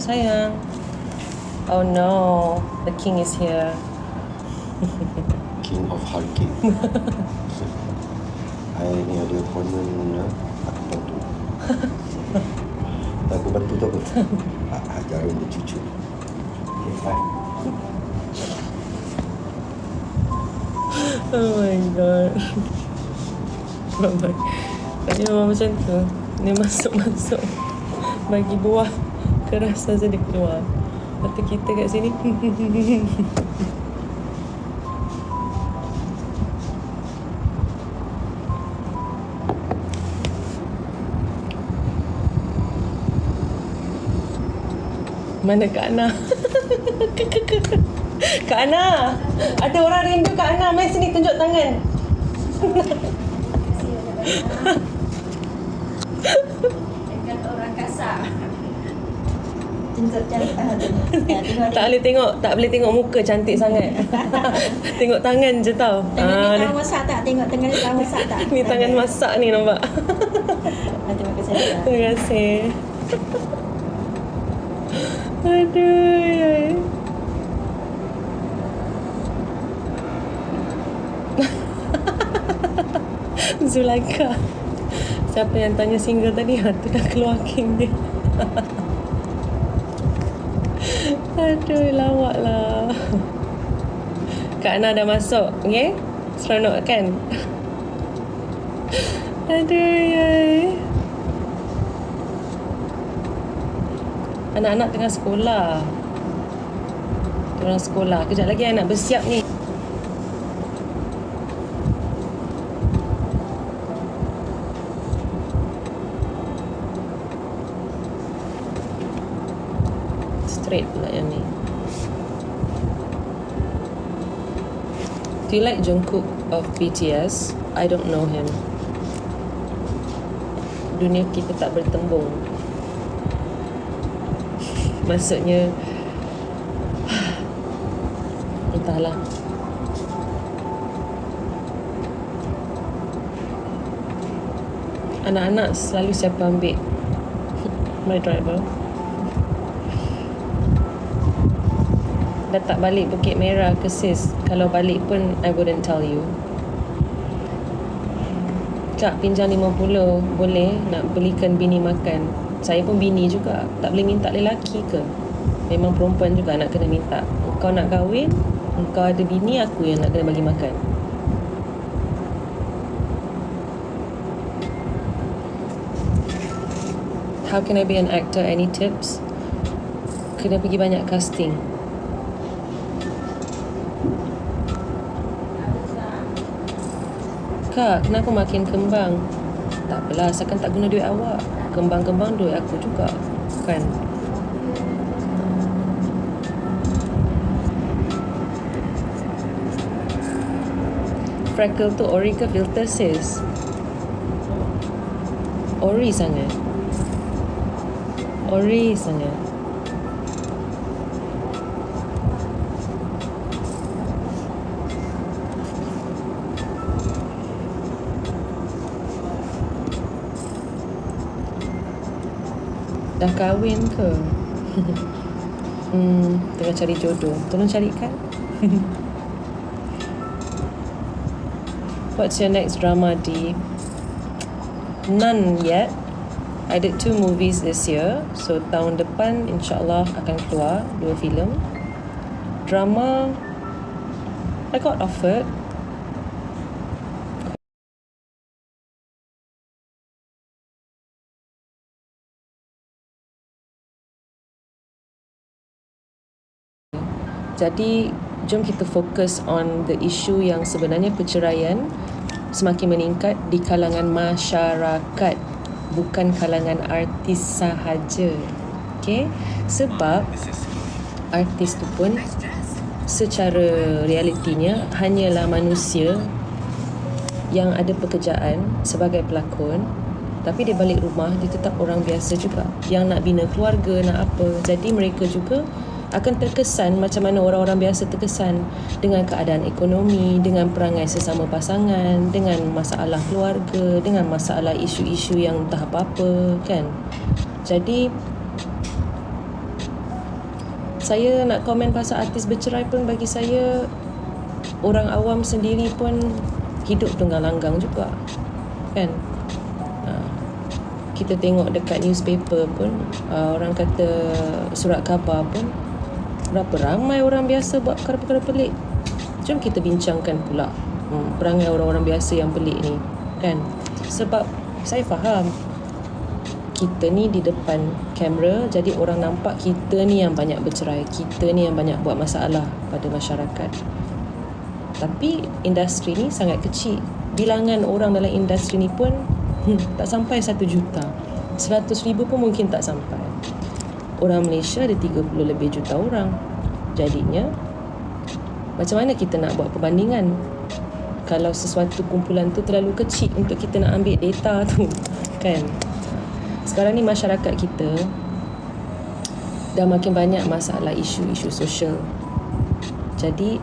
sayang. Oh no, the king is here. King of Hulking. Hari ni ada appointment, aku bantu. Aku bantu tu apa? Jarum bercucu. Okay, fine. Oh my god. Bye-bye. Tadi memang macam tu. Dia masuk-masuk bagi buah keras saja dia keluar. Lepas tu kita kat sini. Mana Kak Ana? Kak Ana, ada orang rindu Kak Ana. Mai sini tunjuk tangan. Dengan orang kasar. Tunjuk cantik. Tak boleh tengok muka cantik sangat. Tengok tangan je tau. Tangan ni tangan masak tak? Tengok tangan ni tangan masak tak? Ni tangan masak ni nampak. Terima kasih. Terima kasih. Aduh. Zulaika. Siapa yang tanya single tadi? Tu dah keluar king dia. Aduh, lawak lah. Kak Ana dah masuk, okay? Seronok kan? Aduh, yay. Anak-anak tengah sekolah. Diorang sekolah. Kejap lagi anak bersiap ni. Straight pula yang ni. Do you like Jungkook of BTS? I don't know him. Dunia kita tak bertembung. Maksudnya entahlah. Anak-anak selalu siapa ambil? My driver. Dah tak balik Bukit Merah ke sis? Kalau balik pun I wouldn't tell you. Kak pinjam 50 boleh nak belikan bini makan. Saya pun bini juga. Tak boleh minta lelaki ke? Memang perempuan juga nak kena minta. Kau nak kahwin, kau ada bini, aku yang nak kena bagi makan. How can I be an actor? Any tips? Kena pergi banyak casting. Kak, kenapa makin kembang? Tak apalah, asalkan tak guna duit awak. Kembang-kembang duit aku juga, kan? Freckle tu ori ke filter sis? Ori sangat. Ori sangat. Dah kahwin ke? Tengah cari jodoh. Tolong carikan. What's your next drama, D? None yet. I did 2 movies this year. So tahun depan insyaAllah akan keluar 2 filem. Drama, I got offered. Jadi, jom kita fokus on the issue yang sebenarnya perceraian semakin meningkat di kalangan masyarakat, bukan kalangan artis sahaja. Okay? Sebab artis tu pun secara realitinya hanyalah manusia yang ada pekerjaan sebagai pelakon, tapi di balik rumah dia tetap orang biasa juga yang nak bina keluarga, nak apa. Jadi mereka juga akan terkesan macam mana orang-orang biasa terkesan dengan keadaan ekonomi, dengan perangai sesama pasangan, dengan masalah keluarga, dengan masalah isu-isu yang entah apa-apa, kan. Jadi Saya nak komen pasal artis bercerai pun, bagi saya orang awam sendiri pun hidup tunggang langgang juga, kan? Kita tengok dekat newspaper pun, orang kata surat khabar pun, berapa ramai orang biasa buat perkara-perkara pelik. Jom kita bincangkan pula perangai orang-orang biasa yang pelik ni, kan? Sebab saya faham kita ni di depan kamera, jadi orang nampak kita ni yang banyak bercerai, kita ni yang banyak buat masalah pada masyarakat. Tapi industri ni sangat kecil. Bilangan orang dalam industri ni pun tak sampai 1 juta. 100,000 pun mungkin tak sampai. Orang Malaysia ada 30 lebih juta orang. Jadinya macam mana kita nak buat perbandingan kalau sesuatu kumpulan tu terlalu kecil untuk kita nak ambil data tu, kan? Sekarang ni masyarakat kita dah makin banyak masalah isu-isu sosial. Jadi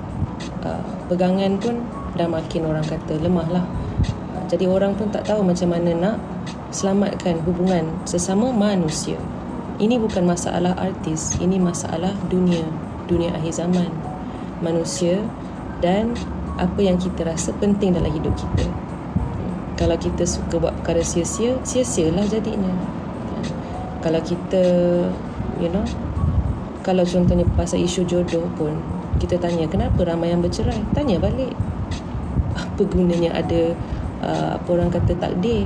pegangan pun dah makin orang kata lemah lah. Jadi orang pun tak tahu macam mana nak selamatkan hubungan sesama manusia. Ini bukan masalah artis, ini masalah dunia akhir zaman. Manusia dan apa yang kita rasa penting dalam hidup kita. Kalau kita suka buat perkara sia-sia, sia-sialah jadinya. Kalau kita, kalau contohnya pasal isu jodoh pun, kita tanya kenapa ramai yang bercerai, tanya balik, apa gunanya ada apa orang kata takdir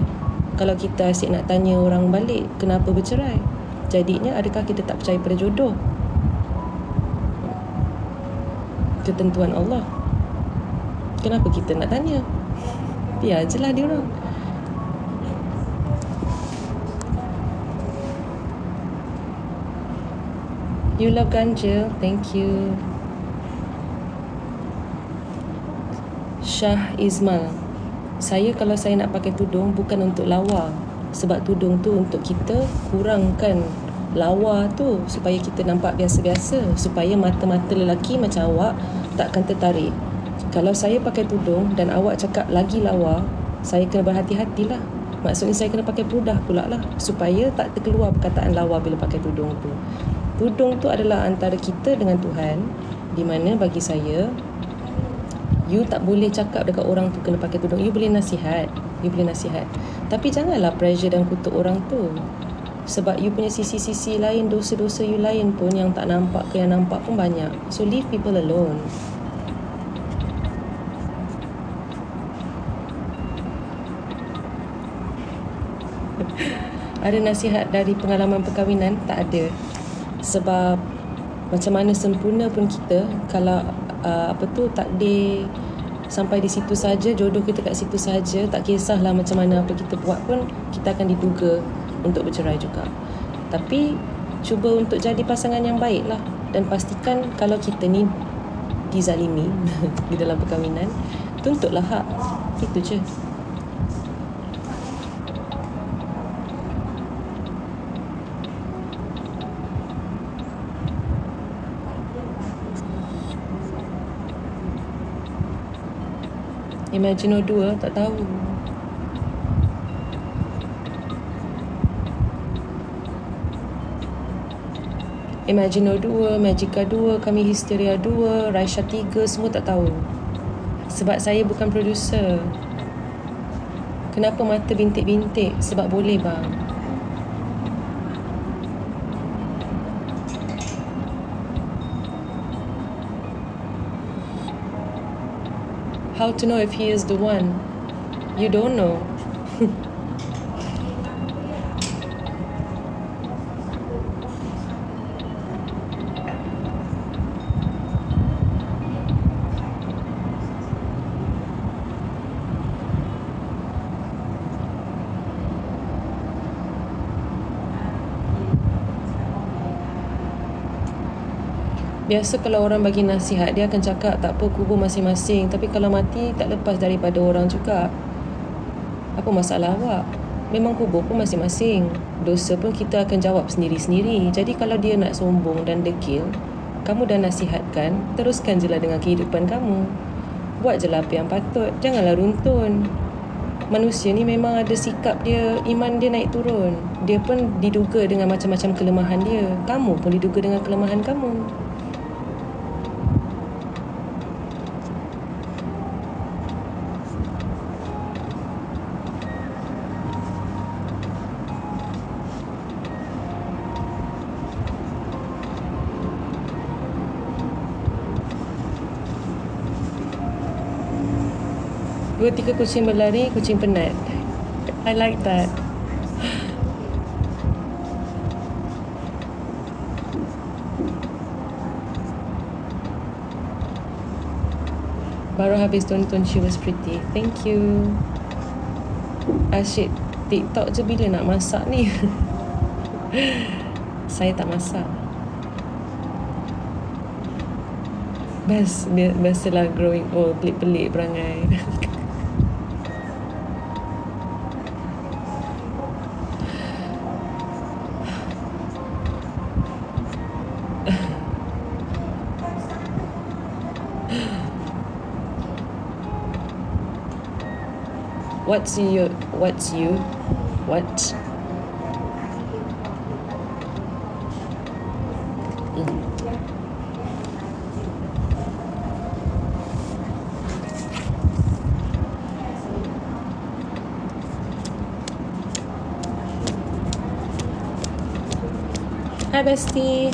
kalau kita asyik nak tanya orang balik kenapa bercerai. Jadinya adakah kita tak percaya pada jodoh, ketentuan Allah? Kenapa kita nak tanya? Biar je lah dia orang. You love ganja, thank you. Shah Izmal, saya kalau saya nak pakai tudung bukan untuk lawa, sebab tudung tu untuk kita kurangkan lawa tu supaya kita nampak biasa-biasa, supaya mata-mata lelaki macam awak takkan tertarik. Kalau saya pakai tudung dan awak cakap lagi lawa, saya kena berhati-hatilah. Maksudnya saya kena pakai perudah pula lah, supaya tak terkeluar perkataan lawa bila pakai tudung tu. Tudung tu adalah antara kita dengan Tuhan, di mana bagi saya you tak boleh cakap dekat orang tu kena pakai tudung. You boleh nasihat, tapi janganlah pressure dan kutuk orang tu. Sebab you punya sisi-sisi lain, dosa-dosa you lain pun yang tak nampak ke yang nampak pun banyak. So leave people alone. Ada nasihat dari pengalaman perkahwinan? Tak ada. Sebab macam mana sempurna pun kita, kalau takdir sampai di situ saja, jodoh kita kat situ saja, tak kisahlah macam mana apa kita buat pun, kita akan diduga untuk bercerai juga. Tapi cuba untuk jadi pasangan yang baik lah, dan pastikan kalau kita ni dizalimi di dalam perkahwinan, tuntutlah hak. Itu je. Imagino 2, tak tahu. Imagino 2, Magica 2, Kami Hysteria 2, Raisya 3, semua tak tahu. Sebab saya bukan producer. Kenapa mata bintik-bintik? Sebab boleh bang. How to know if he is the one? You don't know. Biasa kalau orang bagi nasihat, dia akan cakap tak apa, kubur masing-masing. Tapi kalau mati tak lepas daripada orang juga. Apa masalah awak? Memang kubur pun masing-masing. Dosa pun kita akan jawab sendiri-sendiri. Jadi kalau dia nak sombong dan degil, kamu dah nasihatkan, teruskan je lah dengan kehidupan kamu. Buat je lah apa yang patut. Janganlah runtun. manusia ni memang ada sikap dia, iman dia naik turun. Dia pun diduga dengan macam-macam kelemahan dia. Kamu pun diduga dengan kelemahan kamu. Dua tiga kucing berlari, kucing penat. I like that. Baru habis tonton She Was Pretty. Thank you. Asyik TikTok je bila nak masak ni. Saya tak masak. Biasalah growing old, pelik-pelik perangai. What's you? What? Hi bestie.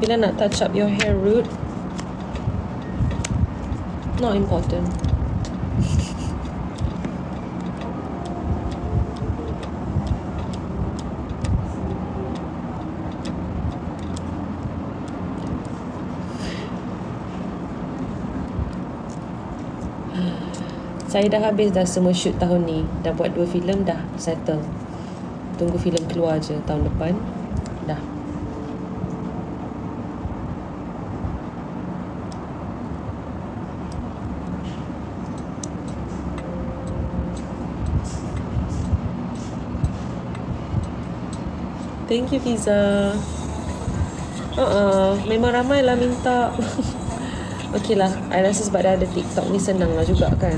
Bila nak touch up your hair root? Not important. Saya dah habis dah semua shoot tahun ni. Dah buat 2 filem dah settle. Tunggu filem keluar je tahun depan. Dah. Thank you Fiza. Memang ramai lah minta. Okey lah, I rasa sebab dah ada TikTok ni senang lah juga kan.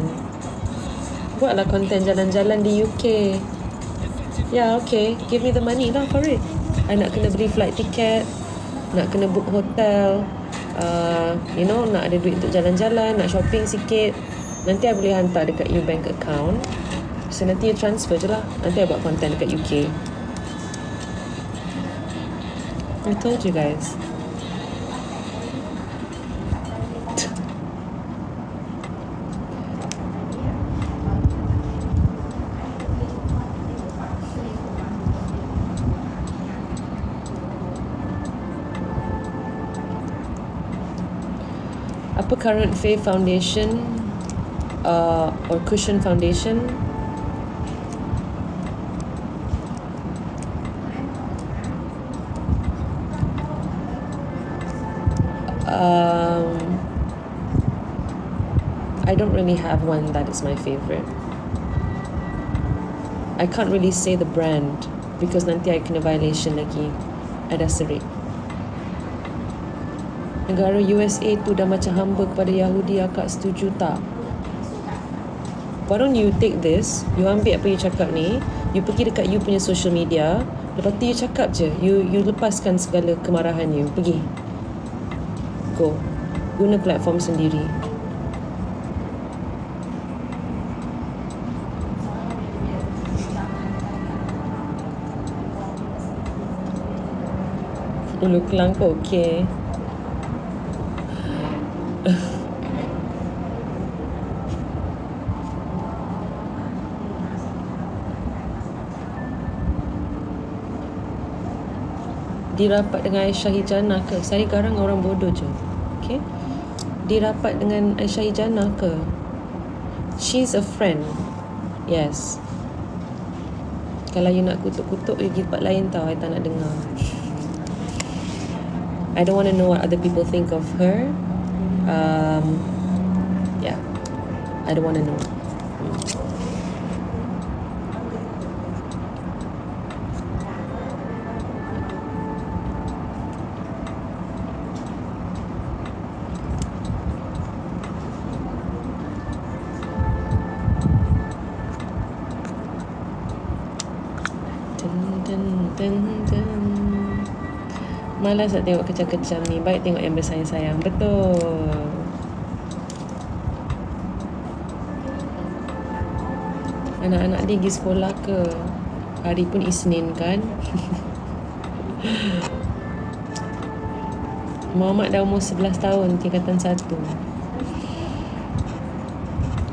Buatlah konten jalan-jalan di UK. Ya, okay. Give me the money lah for it. I nak kena beli flight ticket, nak kena book hotel, nak ada duit untuk jalan-jalan, nak shopping sikit. Nanti I boleh hantar dekat you bank account. So nanti you transfer je lah. Nanti I buat konten dekat UK. I told you guys. Apa current Faye foundation or cushion foundation? I don't really have one that is my favorite. I can't really say the brand because nanti I kena violation lagi. I dah serik. Negara USA tu dah macam hamba kepada Yahudi. Akak setuju tak? Why don't you take this, you ambil apa you cakap ni, you pergi dekat you punya social media, lepas tu you cakap je, you lepaskan segala kemarahan you. Pergi. Go. Guna platform sendiri. Ulu Kelang kau okey. Dirapat dengan Aisyah Hijana ke? Saya garang orang bodoh je. Okay? Dirapat dengan Aisyah Hijana ke? She's a friend. Yes. Kalau you nak kutuk-kutuk, you pergi tempat lain tau. I tak nak dengar. I don't want to know what other people think of her. Yeah. I don't want to know. Dun, dun. Malas nak tengok kecam-kecam ni. Baik tengok yang bersayang-sayang. Betul. Anak-anak dia pergi sekolah ke? Hari pun Isnin kan? Muhammad dah umur 11 tahun, tingkatan 1.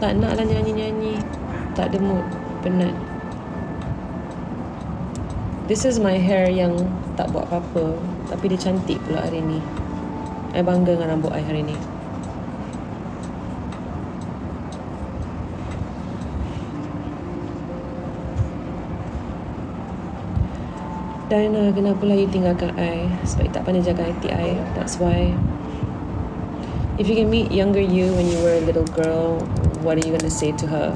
Tak nak lah nyanyi-nyanyi. Tak ada mood. Penat. This is my hair yang tak buat apa-apa. Tapi dia cantik pula hari ni. I bangga dengan rambut I hari ni. Dan kenapalah you tinggalkan I? Sebab you tak pandai jaga hati I. That's why. If you can meet younger you when you were a little girl, what are you going to say to her?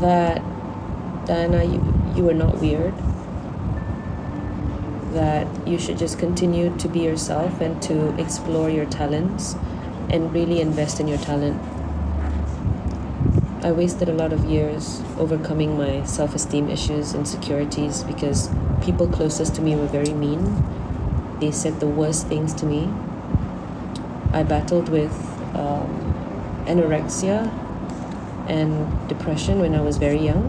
That Diana, you are not weird. That you should just continue to be yourself and to explore your talents and really invest in your talent. I wasted a lot of years overcoming my self-esteem issues, insecurities, because people closest to me were very mean. They said the worst things to me. I battled with anorexia and depression when I was very young,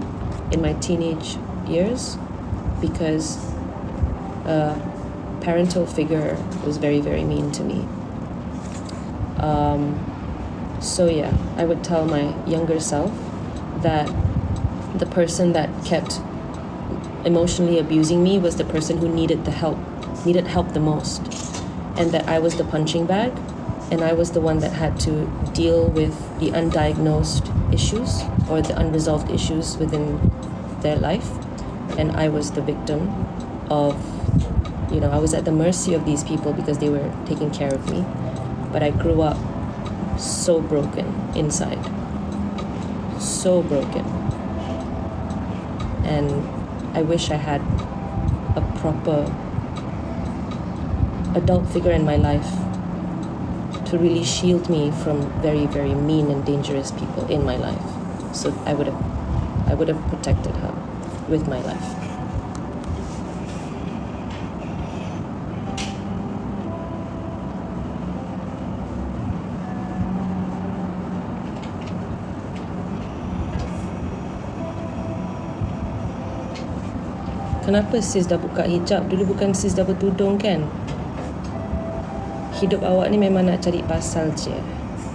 in my teenage years, because a parental figure was very, very mean to me. So yeah, I would tell my younger self that the person that kept emotionally abusing me was the person who needed help the most, and that I was the punching bag, and I was the one that had to deal with the undiagnosed issues or the unresolved issues within their life, and I was the victim of, I was at the mercy of these people because they were taking care of me. But I grew up so broken inside, so broken, and I wish I had a proper adult figure in my life to really shield me from very, very mean and dangerous people in my life. So I would have protected her with my life. Kenapa sis dah buka hijab? Dulu bukan sis dah bertudung kan? Hidup awak ni memang nak cari pasal je.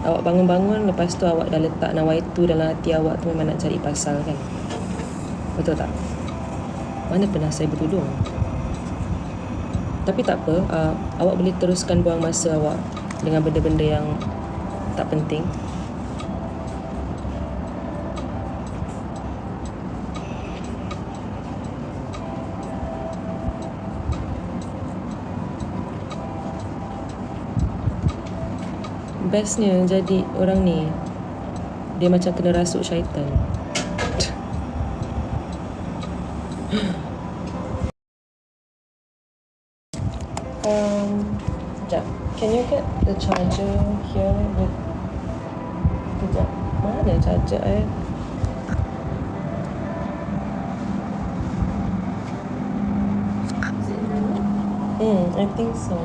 Awak bangun-bangun, lepas tu awak dah letak nawaitu dalam hati awak tu memang nak cari pasal kan? Betul tak? Mana pernah saya bertudung? Tapi tak apa, awak boleh teruskan buang masa awak dengan benda-benda yang tak penting. Bestnya jadi orang ni, dia macam kena rasuk syaitan. Sekejap. Can you get the charger here with... Sekejap. Mana charger I think so.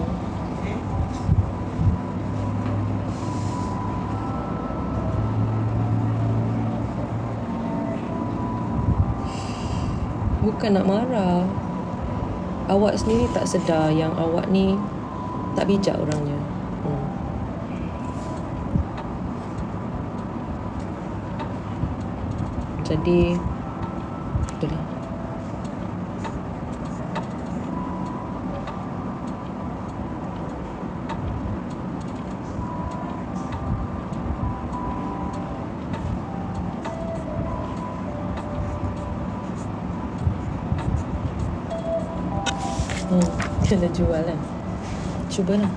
Bukan nak marah. Awak sendiri tak sedar yang awak ni tak bijak orangnya. Jadi itulah. Kena jual kan? Cubalah.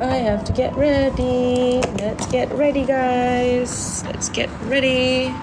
I have to get ready. Let's get ready, guys. Let's get ready.